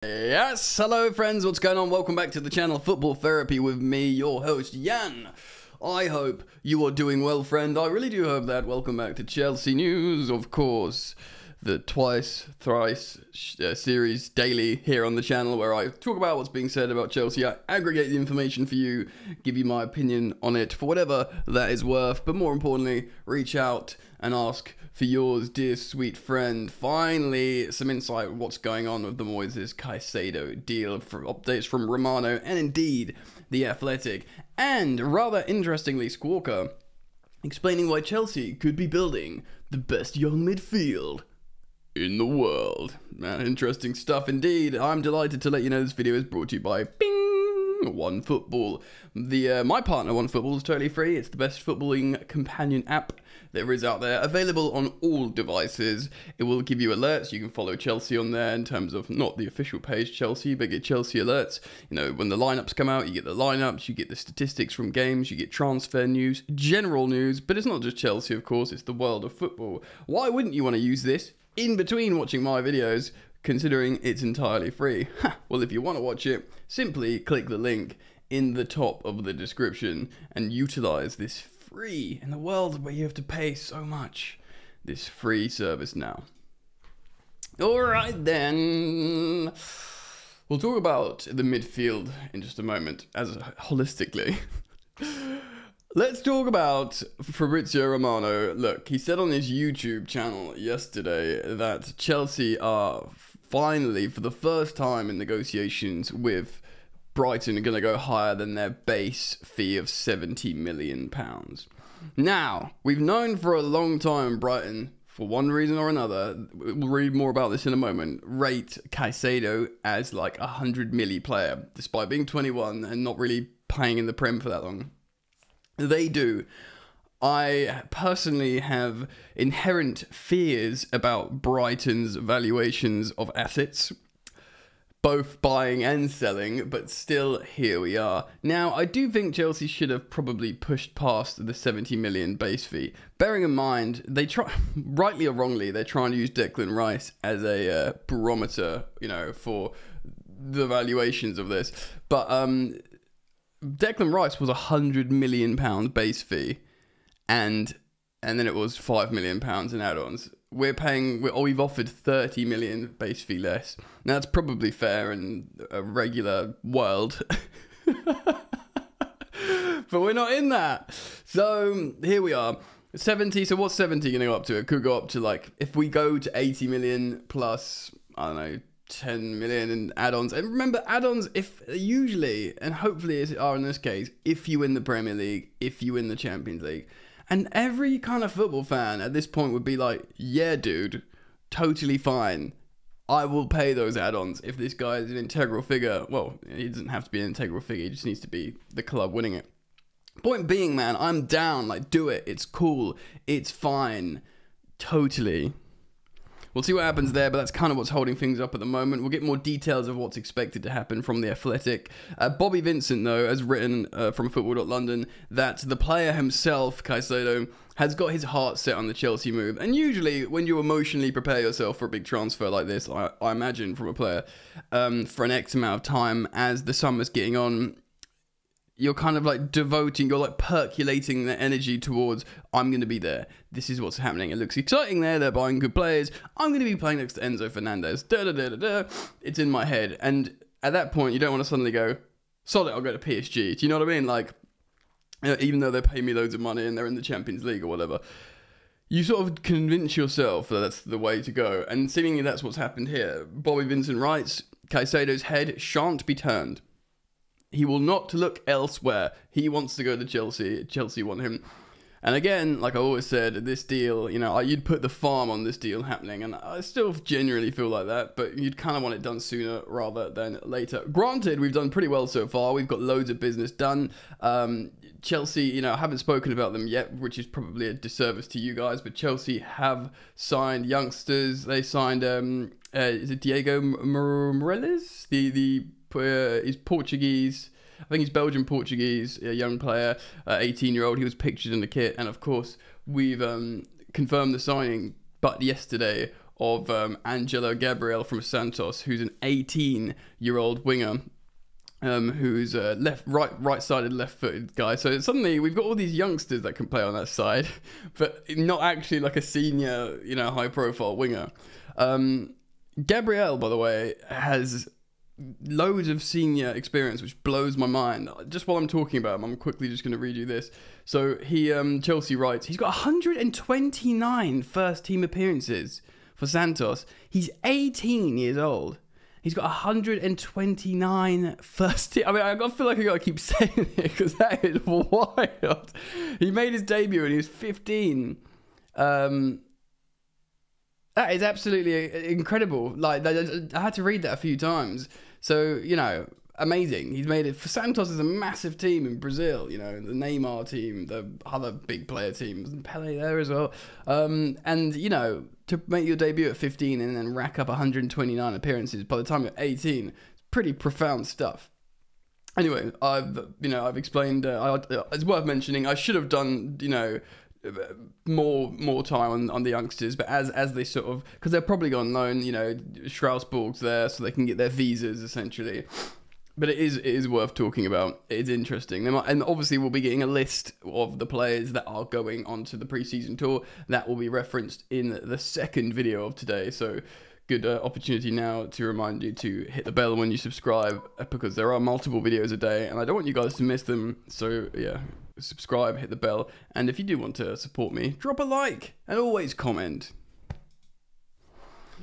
Yes, hello friends, what's going on? Welcome back to the channel Football Therapy with me, your host, Jan. I hope you are doing well, friend. I really do hope that. Welcome back to Chelsea News, of course. The thrice series daily here on the channel where I talk about what's being said about Chelsea. I aggregate the information for you, give you my opinion on it for whatever that is worth. But more importantly, reach out and ask for yours, dear sweet friend. Finally, some insight on what's going on with the Moises Caicedo deal, for updates from Romano and indeed The Athletic. And rather interestingly, Squawker explaining why Chelsea could be building the best young midfield in the world. Man, interesting stuff indeed. I'm delighted to let you know this video is brought to you by OneFootball. My partner OneFootball is totally free. It's the best footballing companion app there is out there, available on all devices. It will give you alerts. You can follow Chelsea on there in terms of not the official page Chelsea, but get Chelsea alerts. You know, when the lineups come out, you get the lineups, you get the statistics from games, you get transfer news, general news, but it's not just Chelsea, of course, it's the world of football. Why wouldn't you want to use this in between watching my videos, considering it's entirely free? Well, if you want to watch it, simply click the link in the top of the description and utilize this free, in the world where you have to pay so much, this free service now. Alright then, we'll talk about the midfield in just a moment, as holistically. Let's talk about Fabrizio Romano. Look, he said on his YouTube channel yesterday that Chelsea are finally, for the first time in negotiations with Brighton, are going to go higher than their base fee of £70 million. Now, we've known for a long time Brighton, for one reason or another, we'll read more about this in a moment, rate Caicedo as like a 100 milli player, despite being 21 and not really playing in the Prem for that long. They do. I personally have inherent fears about Brighton's valuations of assets, both buying and selling, but still here we are. Now, I do think Chelsea should have probably pushed past the 70 million base fee. Bearing in mind, they try, rightly or wrongly, they're trying to use Declan Rice as a barometer, you know, for the valuations of this. But Declan Rice was £100 million base fee, and then it was £5 million in add-ons. We've offered 30 million base fee less. Now that's probably fair in a regular world, but we're not in that. So here we are, 70. So what's 70 going to go up to? It could go up to, like, if we go to 80 million plus, I don't know, 10 million in add-ons. And remember, add-ons, if usually, and hopefully as are in this case, if you win the Premier League, if you win the Champions League. And every kind of football fan at this point would be like, yeah, dude, totally fine. I will pay those add-ons if this guy is an integral figure. Well, he doesn't have to be an integral figure. He just needs to be the club winning it. Point being, man, I'm down. Like, do it. It's cool. It's fine. Totally. We'll see what happens there, but that's kind of what's holding things up at the moment. We'll get more details of what's expected to happen from The Athletic. Bobby Vincent, though, has written from Football.London that the player himself, Caicedo, has got his heart set on the Chelsea move. And usually, when you emotionally prepare yourself for a big transfer like this, I imagine from a player, for an X amount of time, as the summer's getting on, you're kind of like you're like percolating the energy towards, I'm going to be there. This is what's happening. It looks exciting there. They're buying good players. I'm going to be playing next to Enzo Fernandez. It's in my head. And at that point, you don't want to suddenly go, solid, I'll go to PSG. Do you know what I mean? Like, even though they pay me loads of money and they're in the Champions League or whatever, you sort of convince yourself that that's the way to go. And seemingly that's what's happened here. Bobby Vincent writes, Caicedo's head shan't be turned. He will not look elsewhere. He wants to go to Chelsea. Chelsea want him. And again, like I always said, this deal, you know, you'd put the farm on this deal happening. And I still genuinely feel like that. But you'd kind of want it done sooner rather than later. Granted, we've done pretty well so far. We've got loads of business done. Chelsea, you know, I haven't spoken about them yet, which is probably a disservice to you guys. But Chelsea have signed youngsters. They signed, is it Diego Morales? He's Portuguese. I think he's Belgian-Portuguese, a young player, 18-year-old. He was pictured in the kit. And, of course, we've confirmed the signing but yesterday of Angelo Gabriel from Santos, who's an 18-year-old winger. Who's a right-sided, left-footed guy. So suddenly we've got all these youngsters that can play on that side, but not actually like a senior, high-profile winger. Gabriel, by the way, has loads of senior experience, which blows my mind. Just while I'm talking about him, I'm quickly just going to read you this. So he, Chelsea writes, he's got 129 first-team appearances for Santos. He's 18 years old. He's got 129 first team. I mean, I feel like I gotta keep saying it because that is wild. He made his debut when he was 15. That is absolutely incredible. Like, I had to read that a few times. So, amazing. He's made it. For Santos is a massive team in Brazil, the Neymar team, the other big player teams, and Pele there as well. To make your debut at 15 and then rack up 129 appearances by the time you're 18, it's pretty profound stuff. Anyway, I've explained, it's worth mentioning, I should have done, more time on the youngsters, but as they sort of, because they're probably on loan, Strasbourg's there, so they can get their visas essentially. But it is worth talking about. It's interesting. And obviously we'll be getting a list of the players that are going onto the preseason tour. That will be referenced in the second video of today. So good opportunity now to remind you to hit the bell when you subscribe, because there are multiple videos a day and I don't want you guys to miss them. So yeah, subscribe, hit the bell. And if you do want to support me, drop a like and always comment.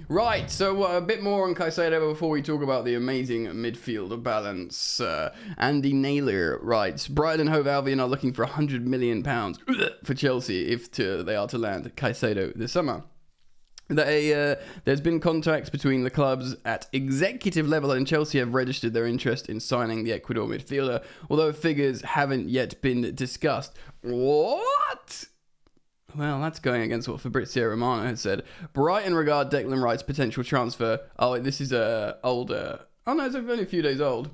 Right, so a bit more on Caicedo before we talk about the amazing midfield balance. Andy Naylor writes, Brighton and Hove Albion are looking for £100 million for Chelsea if they are to land Caicedo this summer. There's been contacts between the clubs at executive level, and Chelsea have registered their interest in signing the Ecuador midfielder, although figures haven't yet been discussed. What? Well, that's going against what Fabrizio Romano had said. Brighton regard Declan Rice's potential transfer. Oh, this is older. Oh no, it's only a few days old.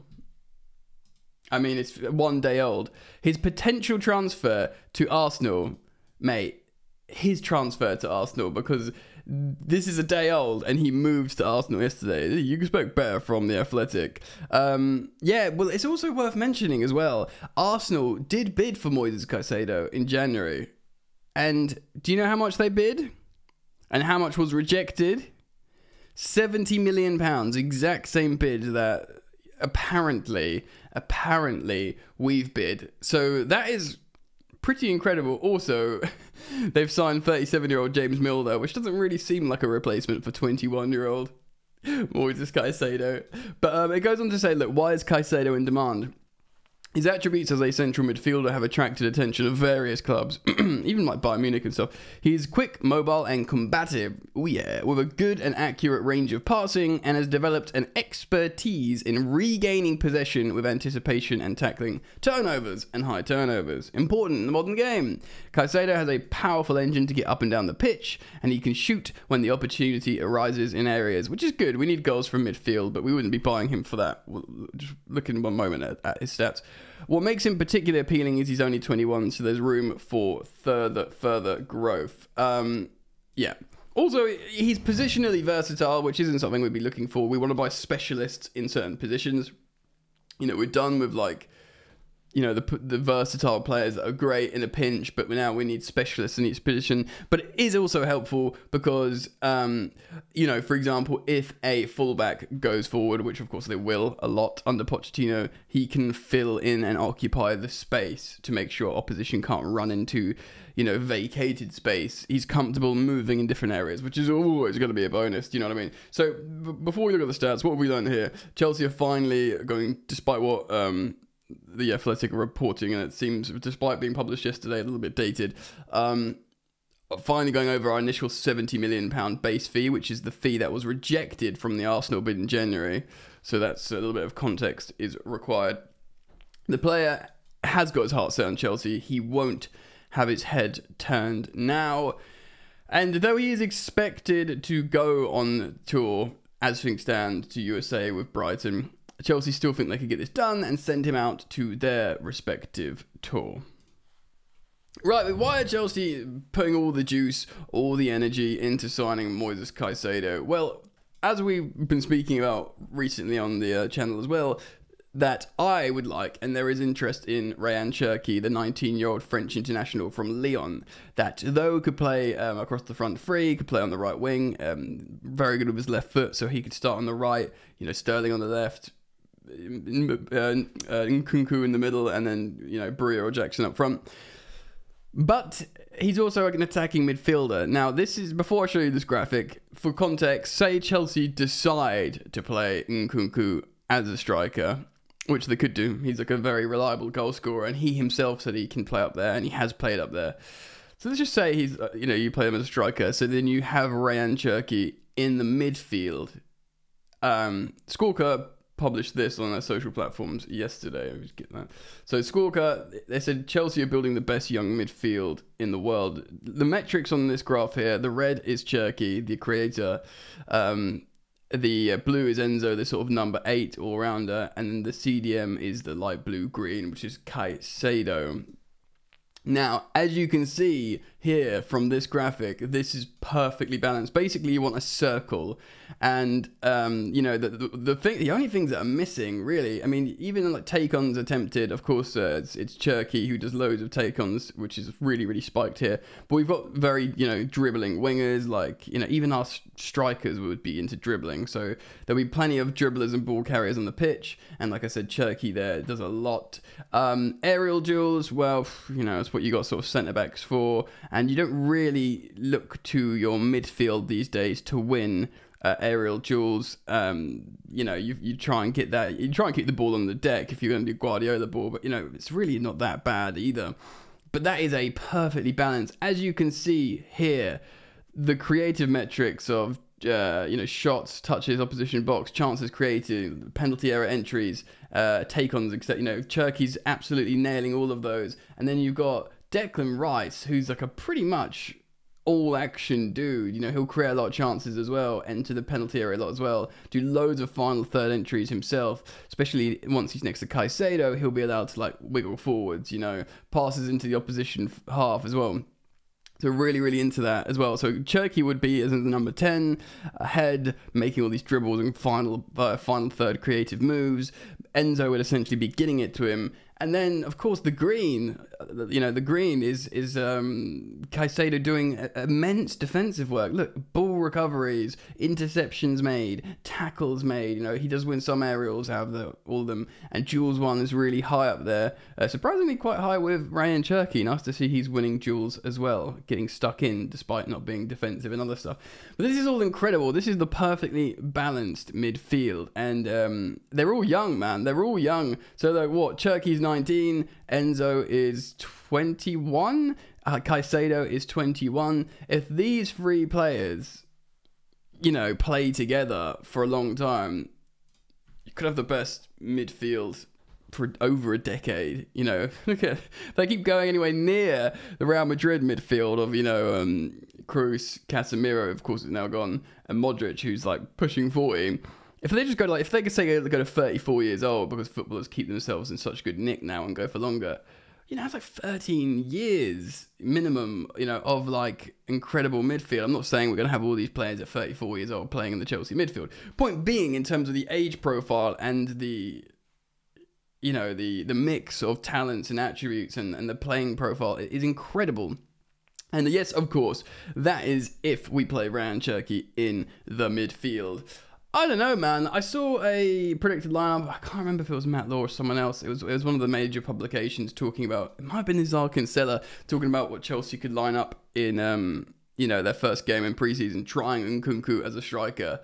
I mean, it's 1 day old. His potential transfer to Arsenal, mate. His transfer to Arsenal, because this is a day old and he moved to Arsenal yesterday. You expect better from the Athletic. Yeah, well, it's also worth mentioning as well. Arsenal did bid for Moises Caicedo in January. And do you know how much they bid? And how much was rejected? £70 million. Exact same bid that apparently we've bid. So that is pretty incredible. Also, they've signed 37-year-old James Milner, which doesn't really seem like a replacement for 21-year-old Moises Caicedo. But it goes on to say, look, why is Caicedo in demand? His attributes as a central midfielder have attracted attention of various clubs, even like Bayern Munich and stuff. He's quick, mobile, and combative. Oh yeah, with a good and accurate range of passing, and has developed an expertise in regaining possession with anticipation and tackling, turnovers and high turnovers. Important in the modern game. Caicedo has a powerful engine to get up and down the pitch, and he can shoot when the opportunity arises in areas, which is good. We need goals from midfield, but we wouldn't be buying him for that. We'll just look in one moment at his stats. What makes him particularly appealing is he's only 21, so there's room for further growth. Yeah. Also, he's positionally versatile, which isn't something we'd be looking for. We want to buy specialists in certain positions. We're done with the versatile players that are great in a pinch, but now we need specialists in each position. But it is also helpful because, for example, if a fullback goes forward, which of course they will a lot under Pochettino, he can fill in and occupy the space to make sure opposition can't run into, vacated space. He's comfortable moving in different areas, which is always going to be a bonus. Do you know what I mean? So before we look at the stats, what have we learned here? Chelsea are finally going, despite what the Athletic are reporting, and it seems, despite being published yesterday, a little bit dated, finally going over our initial £70 million base fee, which is the fee that was rejected from the Arsenal bid in January. So that's a little bit of context is required. The player has got his heart set on Chelsea. He won't have his head turned now. And though he is expected to go on tour, as things stand, to USA with Brighton, Chelsea still think they could get this done and send him out to their respective tour. Right, but why are Chelsea putting all the juice, all the energy into signing Moises Caicedo? Well, as we've been speaking about recently on the channel as well, that I would like, and there is interest in Rayan Cherki, the 19-year-old French international from Lyon, that though could play across the front three, could play on the right wing, very good with his left foot, so he could start on the right, you know, Sterling on the left, Nkunku in the middle, and then, you know, Brewer or Jackson up front. But he's also an attacking midfielder. Now, this is, before I show you this graphic, for context, say Chelsea decide to play Nkunku as a striker, which they could do. He's like a very reliable goal scorer, and he himself said he can play up there, and he has played up there. So let's just say he's, you know, you play him as a striker, so then you have Rayan Cherki in the midfield. Squawka published this on their social platforms yesterday. I just get that. So Squawka, they said Chelsea are building the best young midfield in the world. The metrics on this graph here, the red is Cherki, the creator. The blue is Enzo, the sort of number 8 all-rounder. And then the CDM is the light blue-green, which is Caicedo. Now, as you can see here from this graphic, this is perfectly balanced. Basically, you want a circle, and you know, the only things that are missing, really, I mean, even like take-ons attempted. Of course, it's Cherki who does loads of take-ons, which is really spiked here. But we've got very, you know, dribbling wingers, like, you know, even our strikers would be into dribbling. So there'll be plenty of dribblers and ball carriers on the pitch, and like I said, Cherki there does a lot. Aerial duels, well, you know, it's what you got sort of centre backs for, and you don't really look to your midfield these days to win aerial duels. You know, you try and get that, you try and keep the ball on the deck if you're going to do Guardiola ball, but you know, it's really not that bad either. But that is a perfectly balanced, as you can see here, the creative metrics of you know, shots, touches, opposition box, chances created, penalty area entries, take-ons, etc. You know, Cherki's absolutely nailing all of those. And then you've got Declan Rice, who's like a pretty much all-action dude. You know, he'll create a lot of chances as well, enter the penalty area a lot as well, do loads of final third entries himself, especially once he's next to Caicedo, he'll be allowed to like wiggle forwards, you know, passes into the opposition half as well. So really into that as well. So Cherki would be as the number 10, ahead, making all these dribbles and final third creative moves. Enzo would essentially be getting it to him. And then, of course, the green, you know, the green is Caicedo doing immense defensive work. Look, ball recoveries, interceptions made, tackles made. You know, he does win some aerials out of all of them. And duels one is really high up there. Surprisingly quite high with Rayan Cherki. Nice to see he's winning duels as well, getting stuck in despite not being defensive and other stuff. But this is all incredible. This is the perfectly balanced midfield. And they're all young, man. They're all young. So, like, what? Cherki's 19, Enzo is 21, Caicedo is 21. If these three players, you know, play together for a long time, you could have the best midfield for over a decade. You know, look at, if they keep going anywhere near the Real Madrid midfield of, you know, Kroos, Casemiro, of course, is now gone, and Modric, who's like pushing 40. If they just go to, like, if they could say they go to 34 years old, because footballers keep themselves in such good nick now and go for longer, you know, it's like 13 years minimum, you know, of like incredible midfield. I'm not saying we're going to have all these players at 34 years old playing in the Chelsea midfield. Point being, in terms of the age profile and the, you know, the mix of talents and attributes and the playing profile is incredible. And yes, of course, that is if we play Rayan Cherki in the midfield. I don't know, man. I saw a predicted lineup. I can't remember if it was Matt Law or someone else. It was one of the major publications talking about, it might have been Nizar Kinsella, talking about what Chelsea could line up in, you know, their first game in preseason, trying Nkunku as a striker.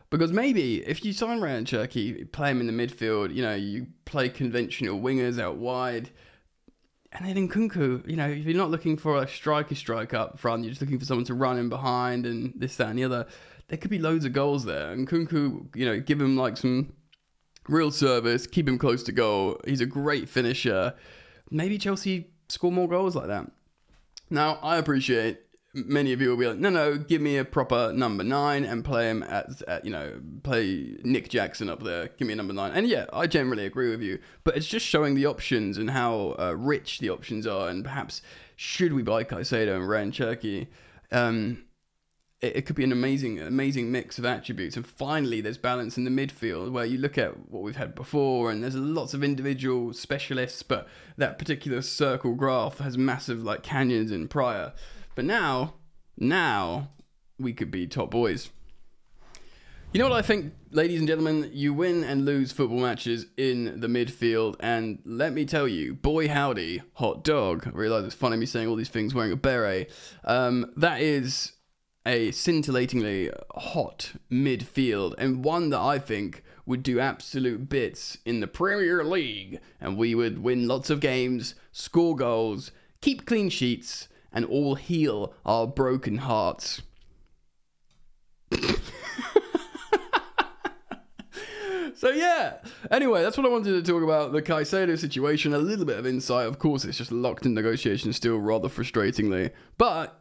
Because maybe if you sign Rayan Cherki, play him in the midfield, you know, you play conventional wingers out wide. And then Nkunku, you know, if you're not looking for a strike up front, you're just looking for someone to run in behind and this, that, and the other. There could be loads of goals there. And Nkunku, you know, give him like some real service, keep him close to goal. He's a great finisher. Maybe Chelsea score more goals like that. Now, I appreciate many of you will be like, no, give me a proper number 9 and play him at you know, play Nick Jackson up there. Give me a number 9. And yeah, I generally agree with you, but it's just showing the options and how rich the options are, and perhaps should we buy Caicedo and Ryan Cherky? It could be an amazing mix of attributes. And finally, there's balance in the midfield, where you look at what we've had before, and there's lots of individual specialists, but that particular circle graph has massive like canyons and prior. But now we could be top boys. You know what I think, ladies and gentlemen? You win and lose football matches in the midfield, and let me tell you, boy howdy, hot dog. I realise it's funny me saying all these things wearing a beret. That is a scintillatingly hot midfield, and one that I think would do absolute bits in the Premier League, and we would win lots of games, score goals, keep clean sheets, and all heal our broken hearts. So yeah, anyway, that's what I wanted to talk about, the Caicedo situation, a little bit of insight. Of course, it's just locked in negotiations still, rather frustratingly, but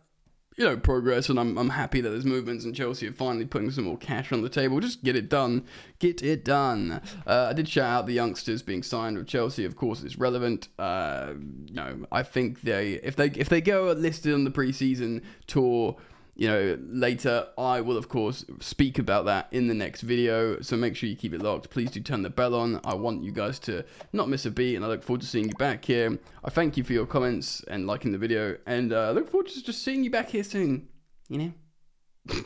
you know, progress, and I'm happy that there's movements, and Chelsea are finally putting some more cash on the table. Just get it done. Get it done. I did shout out the youngsters being signed with Chelsea. Of course, it's relevant. You know, I think if they go listed on the preseason tour, you know, later, I will, of course, speak about that in the next video. So make sure you keep it locked. Please do turn the bell on. I want you guys to not miss a beat, and I look forward to seeing you back here. I thank you for your comments and liking the video, and I look forward to just seeing you back here soon, you know?